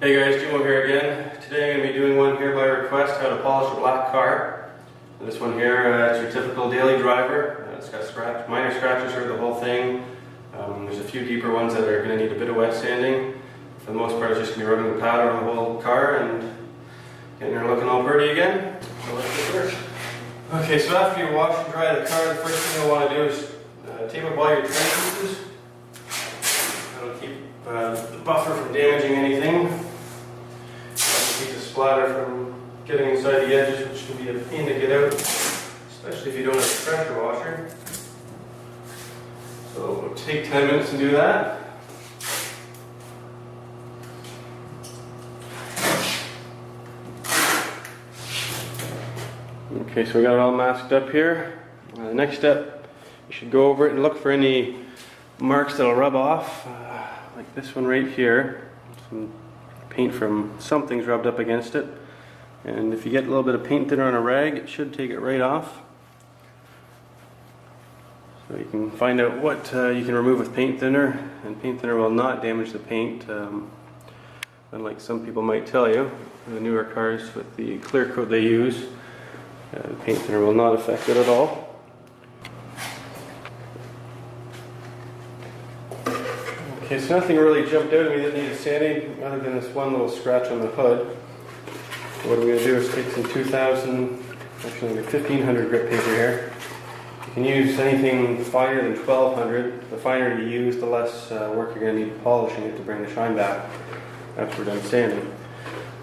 Hey guys, Jimo here again. Today I'm going to be doing one here by request, how to polish a black car. And this one here, it's your typical daily driver. It's got minor scratches through the whole thing. There's a few deeper ones that are going to need a bit of wet sanding. For the most part, it's just going to be rubbing the powder on the whole car and getting her looking all pretty again. So let's get started. Okay, so after you wash and dry the car, the first thing you'll want to do is tape up all your tread pieces. That'll keep the buffer from damaging anything. Keep the splatter from getting inside the edges, which can be a pain to get out, especially if you don't have a pressure washer. So it'll take 10 minutes to do that. Okay, so we got it all masked up here. The next step, you should go over it and look for any marks that'll rub off, like this one right here. Some paint from something's rubbed up against it, and if you get a little bit of paint thinner on a rag, it should take it right off. So you can find out what you can remove with paint thinner, and paint thinner will not damage the paint, unlike some people might tell you. The newer cars with the clear coat they use, the paint thinner will not affect it at all. Okay, so nothing really jumped out at me that needed sanding other than this one little scratch on the hood. So what I'm going to do is take some 1500 grit paper here. You can use anything finer than 1200. The finer you use, the less work you're going to need polishing it to bring the shine back after we're done sanding.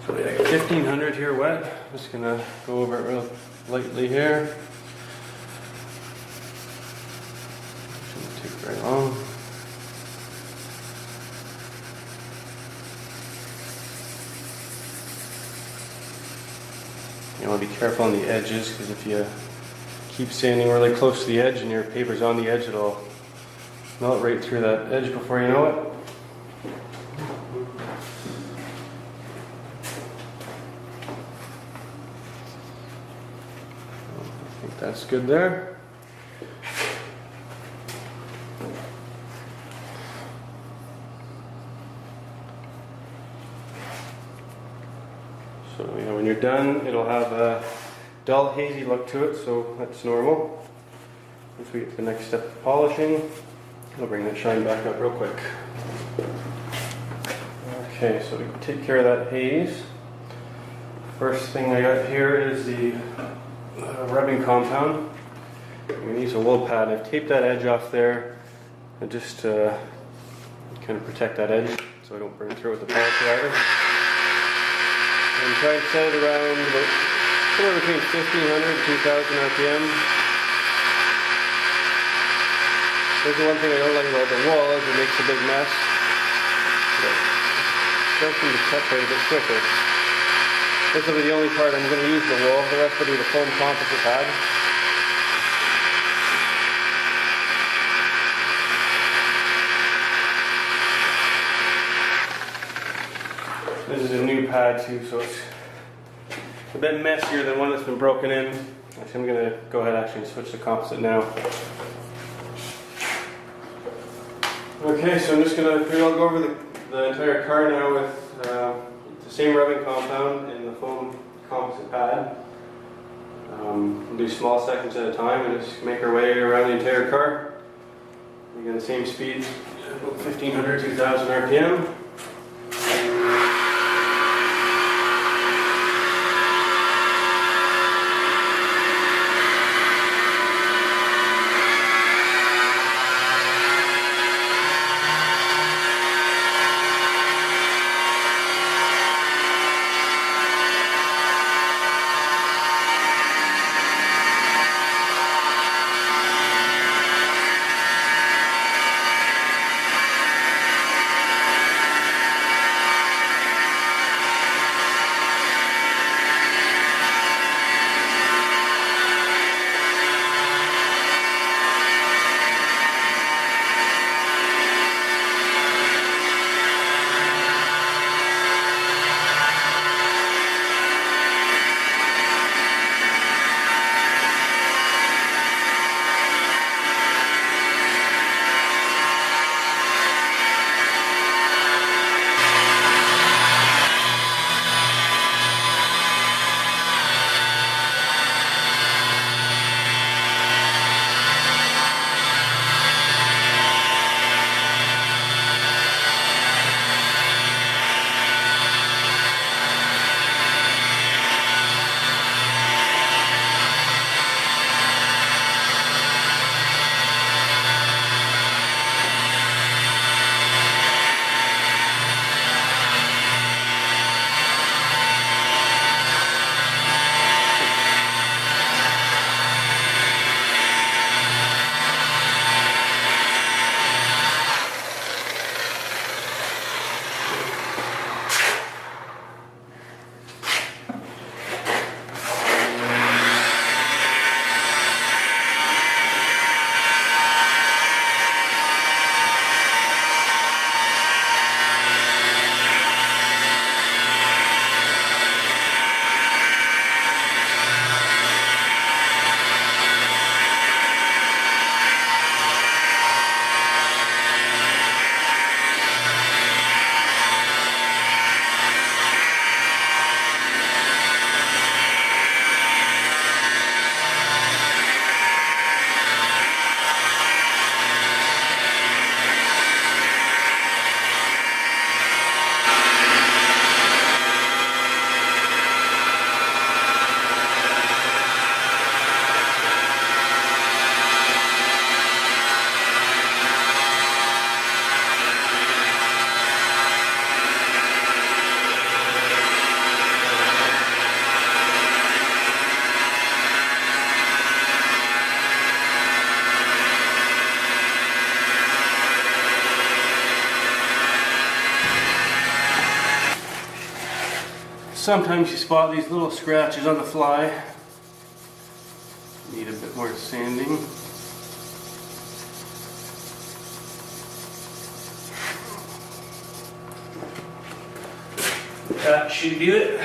So I got 1500 here wet. I'm just going to go over it real lightly here. Shouldn't take very long. You want to be careful on the edges, because if you keep sanding really close to the edge and your paper's on the edge, it'll melt right through that edge before you know it. I think that's good there. So when you're done, it'll have a dull, hazy look to it, so that's normal. Once we get to the next step of polishing, it'll bring that shine back up real quick. Okay, so we can take care of that haze. First thing I got here is the rubbing compound. I'm going to use a wool pad. I've taped that edge off there and just kind of protect that edge so I don't burn through with the polisher either. And try and set it around about somewhere between 1500 and 2000 RPM. There's the one thing I don't like about the wool is it makes a big mess. But it does seem to cut quite a bit quicker. This will be the only part I'm going to use the wool. The rest will be the foam composite pad. This is a new pad too, so it's a bit messier than one that's been broken in. Actually, I'm going to go ahead and switch to composite now. Okay, so I'm just going to go over the entire car now with the same rubbing compound in the foam composite pad. We'll do small sections at a time and just make our way around the entire car. Again, the same speed, about 1500, 2000 RPM. Sometimes you spot these little scratches on the fly. Need a bit more sanding. That should do it.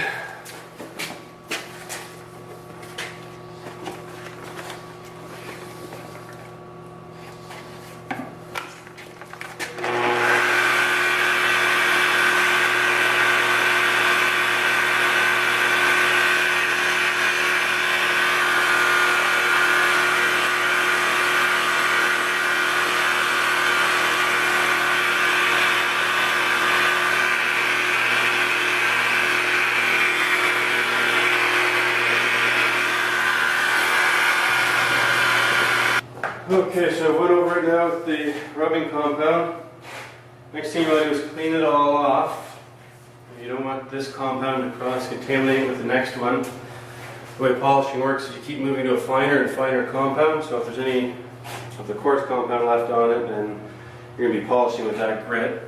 Okay, so I went over it now with the rubbing compound. Next thing you want to do is clean it all off. You don't want this compound to cross-contaminate with the next one. The way polishing works is you keep moving to a finer and finer compound, so if there's any of the coarse compound left on it, then you're going to be polishing with that grit.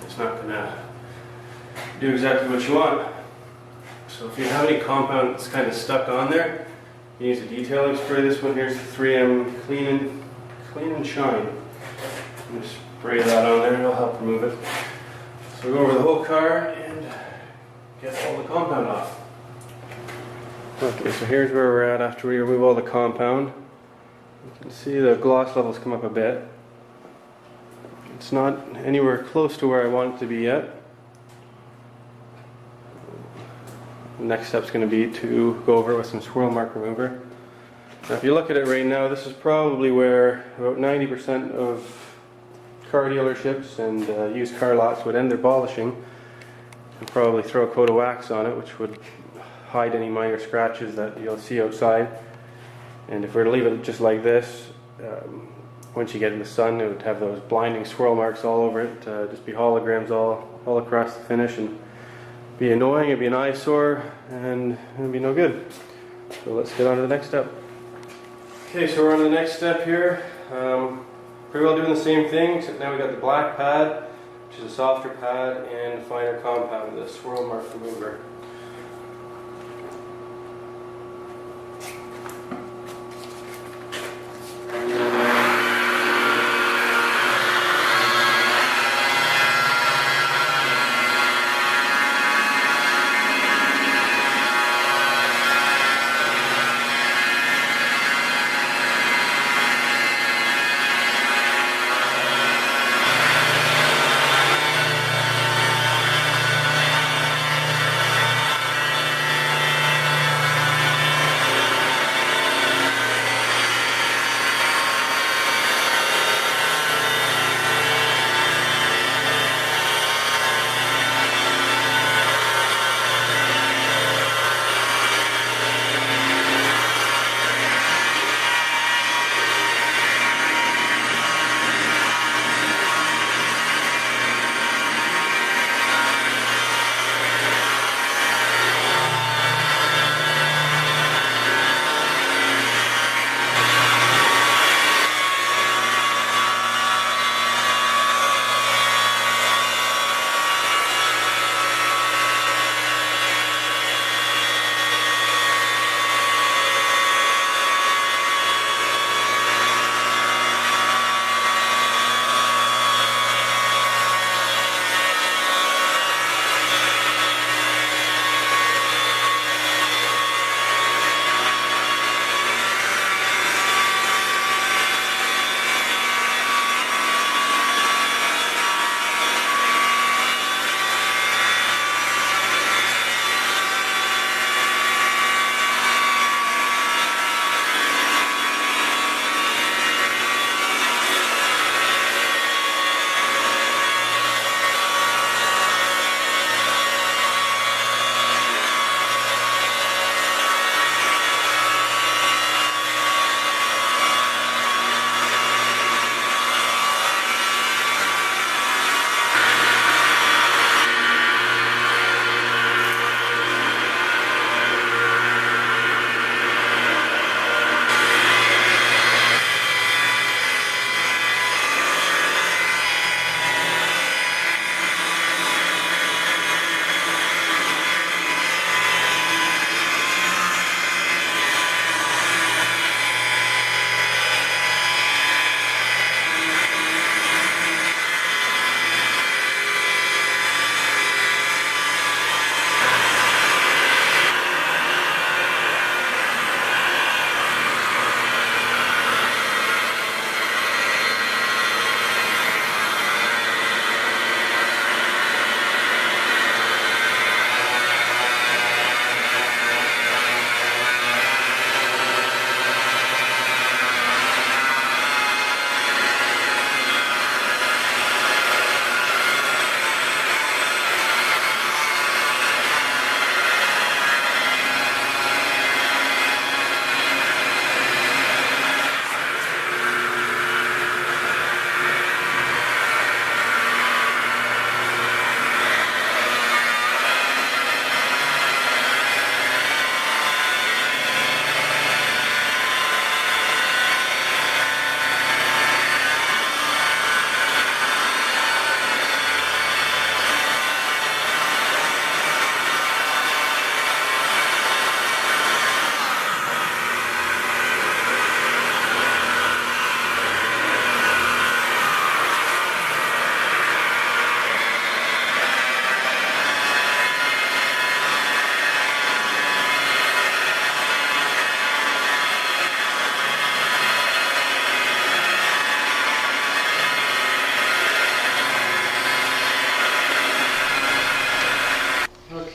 It's not going to do exactly what you want. So if you have any compound that's kind of stuck on there, you use a detailing spray. This one here is 3M Clean and Shine. Just spray that on there and it'll help remove it. So we go over the whole car and get all the compound off. Okay, so here's where we're at after we remove all the compound. You can see the gloss levels come up a bit. It's not anywhere close to where I want it to be yet. The next step's going to be to go over it with some swirl mark remover. Now if you look at it right now, this is probably where about 90% of car dealerships and used car lots would end their polishing and probably throw a coat of wax on it, which would hide any minor scratches that you'll see outside. And if we were to leave it just like this, once you get in the sun, it would have those blinding swirl marks all over it, just be holograms all across the finish, and be annoying, it'd be an eyesore, and it'd be no good. So let's get on to the next step. Okay, so we're on the next step here. Pretty well doing the same thing, except now we got the black pad, which is a softer pad, and finer compound, the swirl mark remover.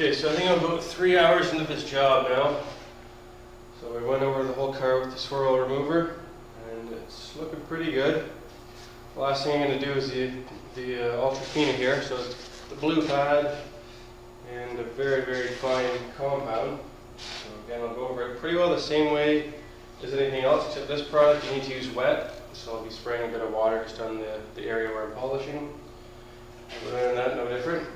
Okay, so I think I'm about 3 hours into this job now. So we went over the whole car with the swirl remover, and it's looking pretty good. The last thing I'm going to do is the Ultrafina here. So it's the blue pad and a very, very fine compound. So again, I'll go over it pretty well the same way as anything else, except this product you need to use wet. So I'll be spraying a bit of water just on the area where I'm polishing. Other than that, no different.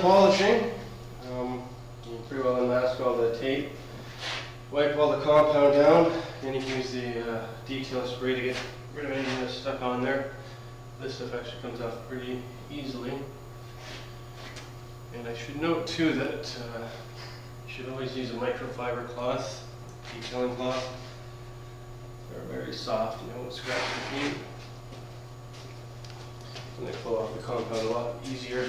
Polishing. You can pretty well unmask all the tape. Wipe all the compound down, and you can use the detail spray to get rid of anything that's stuck on there. This stuff actually comes off pretty easily. And I should note too that you should always use a microfiber cloth, detailing cloth. They're very soft and they won't scratch the paint. And they pull off the compound a lot easier.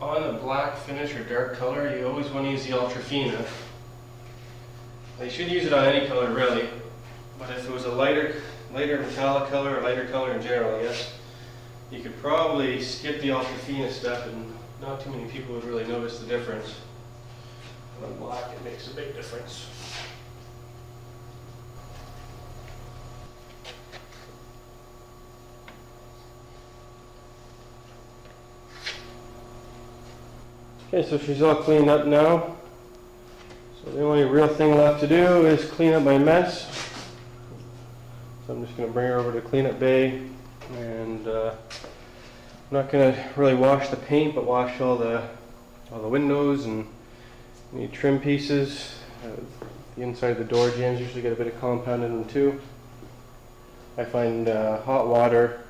On a black finish or dark color, you always want to use the Ultrafina. You should use it on any color really, but if it was a lighter metallic color or lighter color in general, yes, you could probably skip the Ultrafina step and not too many people would really notice the difference. On black it makes a big difference. Okay, so she's all cleaned up now. So the only real thing left to do is clean up my mess. So I'm just going to bring her over to cleanup bay, and I'm not going to really wash the paint, but wash all the windows and any trim pieces. The inside of the door jambs usually get a bit of compound in them too. I find hot water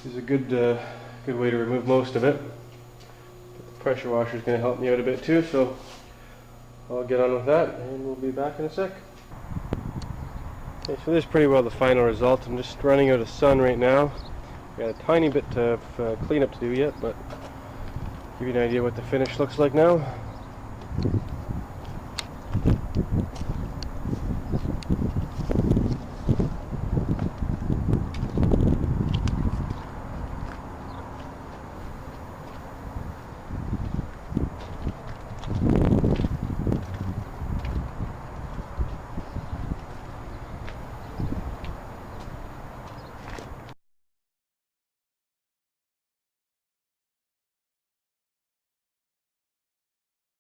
is a good way to remove most of it. Pressure washer is going to help me out a bit too, so I'll get on with that and we'll be back in a sec. Okay, so this is pretty well the final result. I'm just running out of sun right now. Got a tiny bit of cleanup to do yet, but give you an idea what the finish looks like now.